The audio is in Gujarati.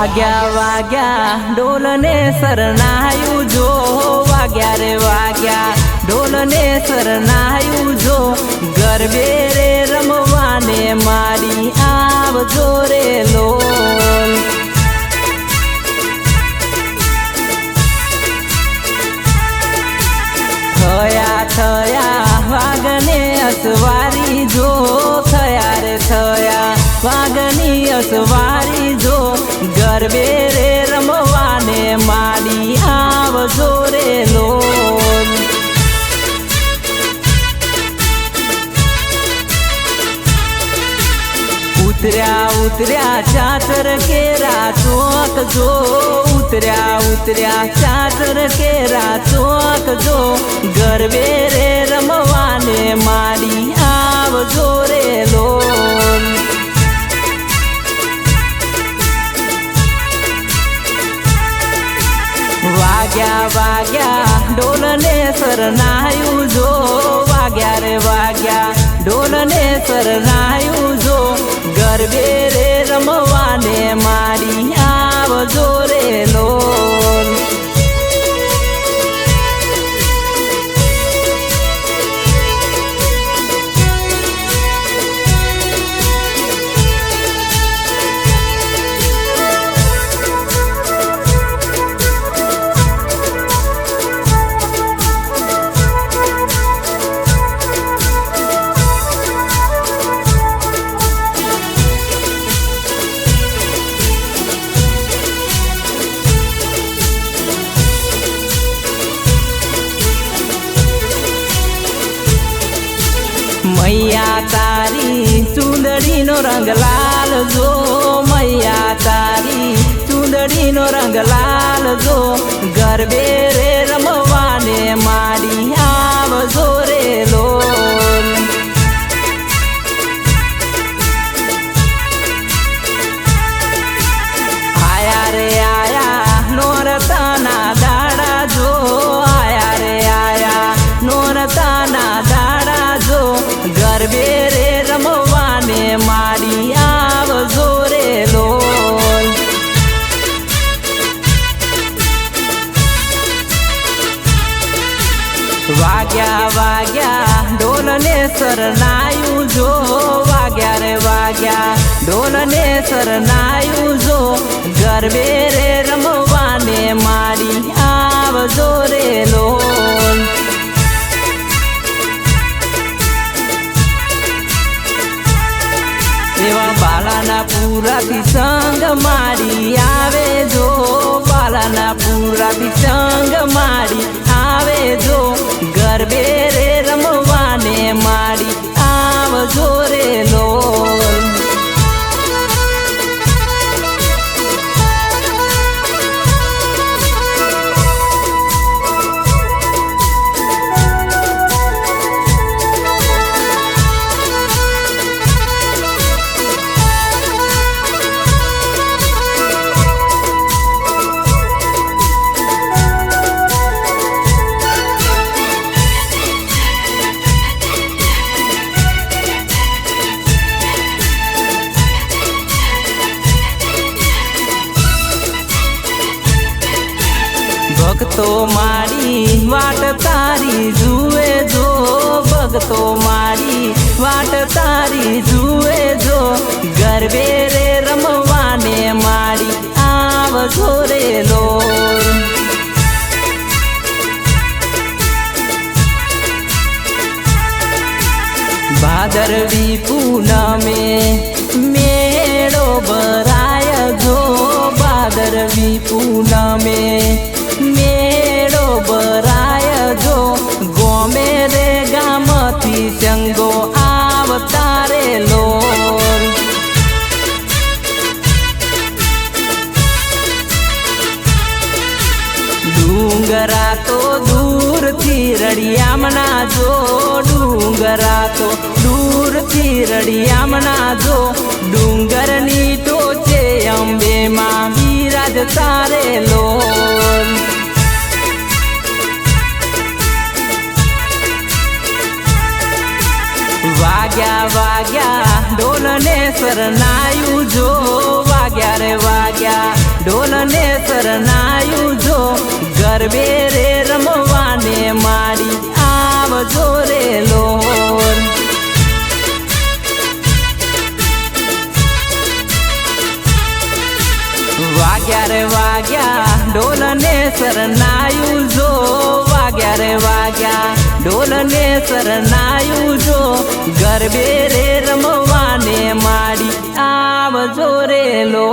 વાગ્યા વાગ્યા ઢોલને શરણાયું જો, વાગ્યા રે વાગ્યા ઢોલને શરણાયું જો, ગરબે રે રમવાને મારી આવજો રે લોલ. થયા થયા વાગને અસવારી જો, થયા રે થયા વાગની અસવારી જો, ગરબે રે રમવાને માડી આવજો રે લોલ. ઉતર્યા ઉતર્યા ચાતર કેરા ચોક જો, ઉતર્યા ઉતર્યા ચાતર કેરા ચોક જો, ગરબે રે રમવાને માડી આવજો રે લોલ. વાગ્યા વાગ્યા ઢોલને શરણાયું જો, વાગ્યા રે વાગ્યા ઢોલને શરણાયું જો, ગરબે રે રમવાને મારી આવજો રે લોલ. મૈયા તારી ચૂંદડીનો રંગ લાલ જો, મૈયા તારી ચૂંદડીનો રંગ લાલ જો, ગરબે રે રમવાને માડી આવજો રે લોલ. આયા રે આયા નોરતાના દાડા જો, આયા રે આયા નોરતાના દાડા જો, ગરબે રે રમવાને માડી આવજો રે લોલ. વાગ્યા વાગ્યા ઢોલને શરણાયું જો, વાગ્યા રે વાગ્યા ઢોલને શરણાયું જો, ગરબે રે રમવાને માડી આવજો રે લોલ. એવા બાલાના પૂરાથી સંગ મારી આવે જો, બાલાના પૂરાથી સંગ મારી આવે જો, ગરબે રે રમવાને માડી આવજો રે લોલ. ભક્તો મારી વાટ તારી જુએ જો, ભક્તો મારી વાટ તારી જુએ જો, ગરબે રે રમવાને માડી આવજો રે લોલ. ભાદરવી પૂનમે મેળો ભરાય જો, ભાદરવી પૂનમે મેળો ભરાય જો, ગોમે રે ગામથી ચંગો આવતા રે લોલ. ડુંગરા તો દૂરથી રળિયામણા જો, ડુંગરા તો દૂરથી રળિયામણા જો, ડુંગરની ટોચે અંબેમાં બિરાજતા રે લોલ. વાગ્યા વાગ્યા ઢોલને શરણાયું જો, વાગ્યા વાગ્યા રે વાગ્યા ઢોલને શરણાયું જો ગરબે રે રમવાને માડી આવજો રે લોર વાગ્યા રે વાગ્યા ઢોલને શરણાયું જો વાગ્યા રે વાગ્યા ઢોલને શરણાયું જો ગરબે રે રમવાને માડી આવજો રે લો